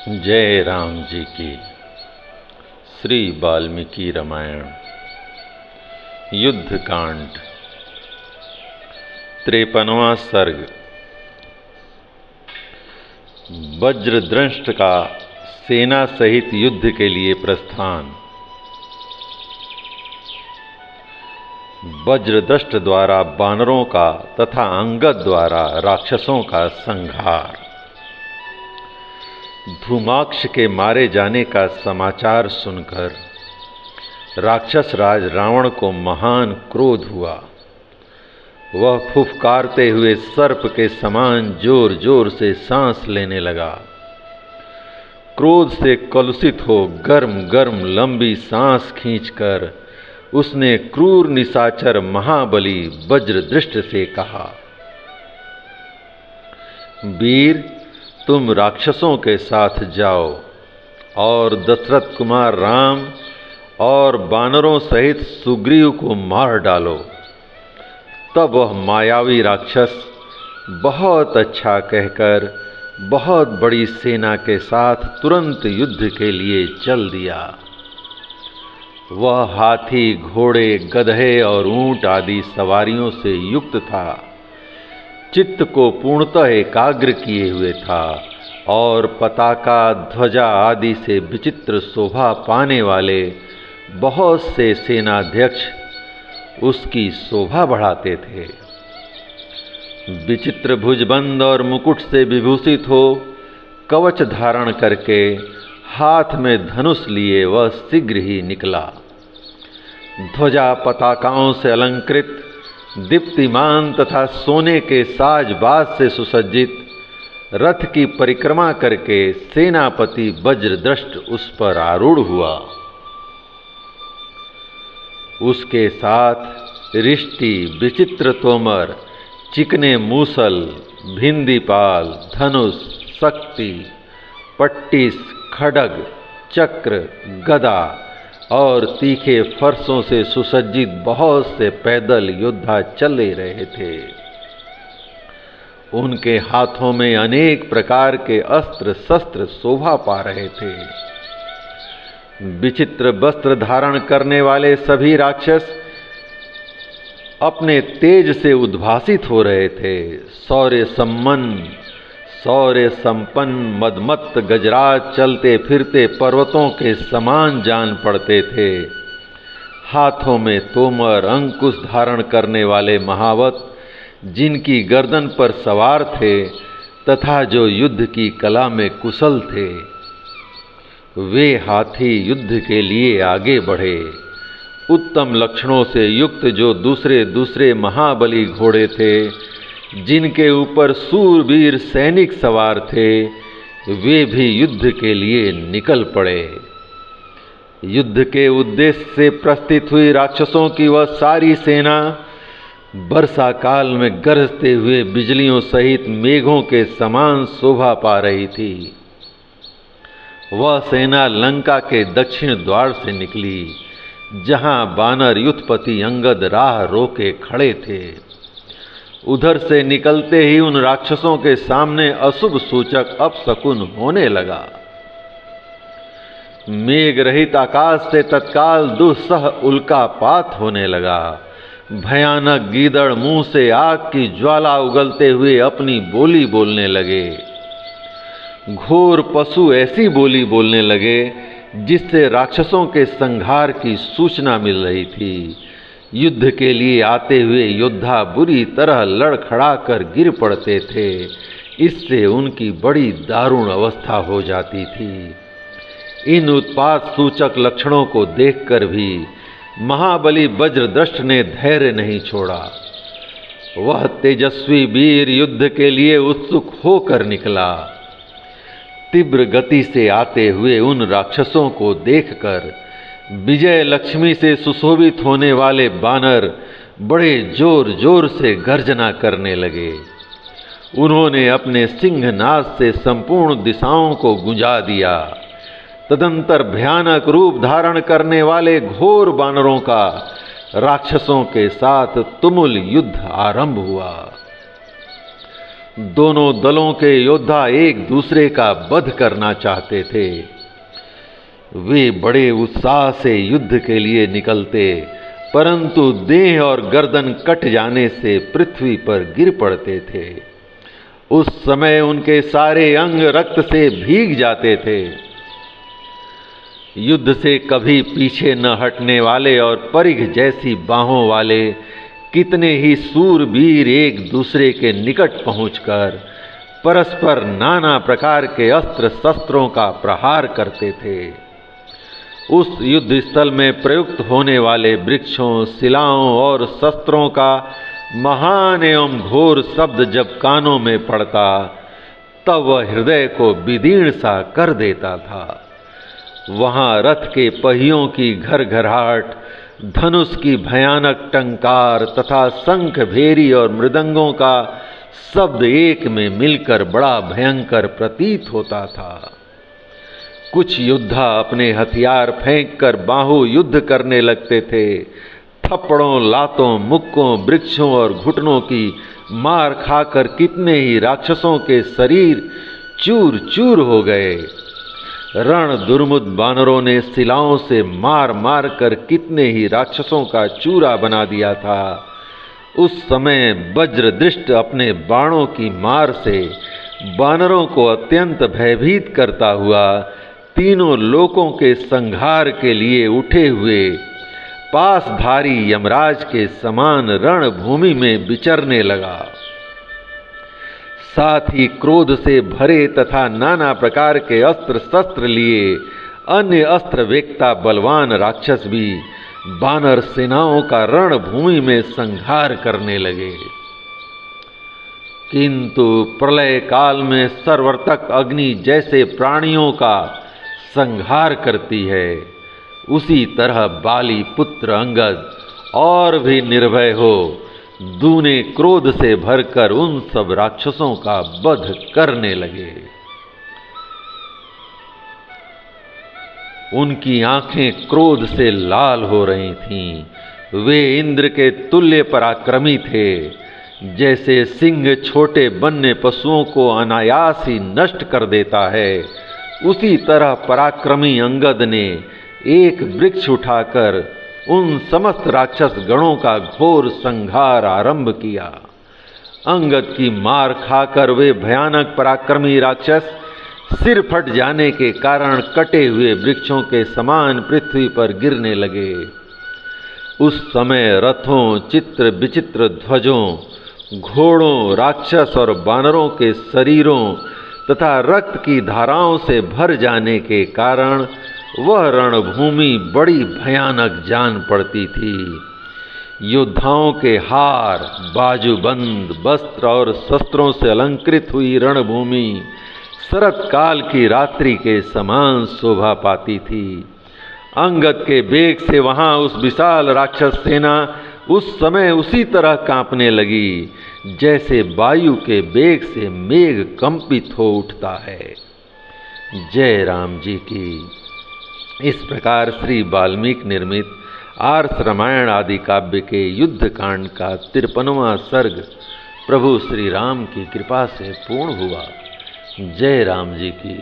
जय राम जी की। श्री वाल्मीकि रामायण युद्ध कांड 53वां सर्ग। वज्रदंष्ट का सेना सहित युद्ध के लिए प्रस्थान। वज्रदष्ट द्वारा बानरों का तथा अंगद द्वारा राक्षसों का संहार। धूमाक्ष के मारे जाने का समाचार सुनकर राक्षस राज रावण को महान क्रोध हुआ। वह फुफकारते हुए सर्प के समान जोर जोर से सांस लेने लगा। क्रोध से कलुषित हो गर्म गर्म लंबी सांस खींचकर उसने क्रूर निशाचर महाबली वज्रदृष्ट से कहा, वीर, तुम राक्षसों के साथ जाओ और दशरथ कुमार राम और बानरों सहित सुग्रीव को मार डालो। तब वह मायावी राक्षस बहुत अच्छा कहकर बहुत बड़ी सेना के साथ तुरंत युद्ध के लिए चल दिया। वह हाथी, घोड़े, गधे और ऊंट आदि सवारियों से युक्त था। चित्त को पूर्णतः एकाग्र किए हुए था और पताका, ध्वजा आदि से विचित्र शोभा पाने वाले बहुत से सेनाध्यक्ष उसकी शोभा बढ़ाते थे। विचित्र भुजबंद और मुकुट से विभूषित हो कवच धारण करके हाथ में धनुष लिए वह शीघ्र ही निकला। ध्वजा पताकाओं से अलंकृत, दीप्तिमान तथा सोने के साजबाज से सुसज्जित रथ की परिक्रमा करके सेनापति वज्रदृष्ट उस पर आरूढ़ हुआ। उसके साथ रिष्टि, विचित्र तोमर, चिकने मूसल, भिंदीपाल, धनुष, शक्ति, पट्टिस, खड्ग, चक्र, गदा और तीखे फरसों से सुसज्जित बहुत से पैदल योद्धा चले रहे थे। उनके हाथों में अनेक प्रकार के अस्त्र शस्त्र शोभा पा रहे थे। विचित्र वस्त्र धारण करने वाले सभी राक्षस अपने तेज से उद्भासित हो रहे थे। शौर्य संपन्न मदमत्त गजराज चलते फिरते पर्वतों के समान जान पड़ते थे। हाथों में तोमर, अंकुश धारण करने वाले महावत जिनकी गर्दन पर सवार थे तथा जो युद्ध की कला में कुशल थे, वे हाथी युद्ध के लिए आगे बढ़े। उत्तम लक्षणों से युक्त जो दूसरे महाबली घोड़े थे, जिनके ऊपर सूरवीर सैनिक सवार थे, वे भी युद्ध के लिए निकल पड़े। युद्ध के उद्देश्य से प्रस्थित हुई राक्षसों की वह सारी सेना वर्षा काल में गरजते हुए बिजलियों सहित मेघों के समान शोभा पा रही थी। वह सेना लंका के दक्षिण द्वार से निकली, जहां बानर युद्धपति अंगद राह रोके खड़े थे। उधर से निकलते ही उन राक्षसों के सामने अशुभ सूचक अपशकुन होने लगा। मेघ रहित आकाश से तत्काल दुस्सह उल्कापात होने लगा। भयानक गीदड़ मुंह से आग की ज्वाला उगलते हुए अपनी बोली बोलने लगे। घोर पशु ऐसी बोली बोलने लगे जिससे राक्षसों के संहार की सूचना मिल रही थी। युद्ध के लिए आते हुए योद्धा बुरी तरह लड़खड़ा कर गिर पड़ते थे। इससे उनकी बड़ी दारुण अवस्था हो जाती थी। इन उत्पात सूचक लक्षणों को देखकर भी महाबली वज्रदृष्ट ने धैर्य नहीं छोड़ा। वह तेजस्वी वीर युद्ध के लिए उत्सुक होकर निकला। तीव्र गति से आते हुए उन राक्षसों को देखकर विजय लक्ष्मी से सुशोभित होने वाले बानर बड़े जोर जोर से गर्जना करने लगे। उन्होंने अपने सिंहनाद से संपूर्ण दिशाओं को गुंजा दिया। तदंतर भयानक रूप धारण करने वाले घोर बानरों का राक्षसों के साथ तुमुल युद्ध आरंभ हुआ। दोनों दलों के योद्धा एक दूसरे का वध करना चाहते थे। वे बड़े उत्साह से युद्ध के लिए निकलते, परंतु देह और गर्दन कट जाने से पृथ्वी पर गिर पड़ते थे। उस समय उनके सारे अंग रक्त से भीग जाते थे। युद्ध से कभी पीछे न हटने वाले और परिघ जैसी बाहों वाले कितने ही सूरवीर एक दूसरे के निकट पहुंचकर परस्पर नाना प्रकार के अस्त्र शस्त्रों का प्रहार करते थे। उस युद्ध स्थल में प्रयुक्त होने वाले वृक्षों, शिलाओं और शस्त्रों का महान एवं घोर शब्द जब कानों में पड़ता, तब वह हृदय को विदीर्ण सा कर देता था। वहाँ रथ के पहियों की घरघराहट, धनुष की भयानक टंकार तथा शंख, भेरी और मृदंगों का शब्द एक में मिलकर बड़ा भयंकर प्रतीत होता था। कुछ योद्धा अपने हथियार फेंककर बाहु युद्ध करने लगते थे। थप्पड़ों, लातों, मुक्कों, वृक्षों और घुटनों की मार खाकर कितने ही राक्षसों के शरीर चूर चूर हो गए। रण दुर्मुद बानरों ने शिलाओं से मार मार कर कितने ही राक्षसों का चूरा बना दिया था। उस समय वज्रदृष्ट अपने बाणों की मार से बानरों को अत्यंत भयभीत करता हुआ तीनों लोकों के संहार के लिए उठे हुए पासधारी यमराज के समान रणभूमि में विचरने लगा। साथ ही क्रोध से भरे तथा नाना प्रकार के अस्त्र शस्त्र लिए अन्य अस्त्र वेक्ता बलवान राक्षस भी बानर सेनाओं का रणभूमि में संहार करने लगे। किंतु प्रलय काल में सर्वतक अग्नि जैसे प्राणियों का संहार करती है, उसी तरह बाली पुत्र अंगद और भी निर्भय हो दूने क्रोध से भरकर उन सब राक्षसों का वध करने लगे। उनकी आंखें क्रोध से लाल हो रही थीं। वे इंद्र के तुल्य पराक्रमी थे। जैसे सिंह छोटे वन्य पशुओं को अनायास ही नष्ट कर देता है, उसी तरह पराक्रमी अंगद ने एक वृक्ष उठाकर उन समस्त राक्षस गणों का घोर संहार आरंभ किया। अंगद की मार खाकर वे भयानक पराक्रमी राक्षस सिर फट जाने के कारण कटे हुए वृक्षों के समान पृथ्वी पर गिरने लगे। उस समय रथों, चित्र विचित्र ध्वजों, घोड़ों, राक्षस और बानरों के शरीरों तथा रक्त की धाराओं से भर जाने के कारण वह रणभूमि बड़ी भयानक जान पड़ती थी। योद्धाओं के हार, बाजूबंद, वस्त्र और शस्त्रों से अलंकृत हुई रणभूमि शरत काल की रात्रि के समान शोभा पाती थी। अंगद के वेग से वहां उस विशाल राक्षस सेना उस समय उसी तरह कांपने लगी जैसे वायु के वेग से मेघ कंपित हो उठता है। जय राम जी की। इस प्रकार श्री वाल्मीकि निर्मित आर्ष रामायण आदि काव्य के युद्ध कांड का 53वां सर्ग प्रभु श्री राम की कृपा से पूर्ण हुआ। जय राम जी की।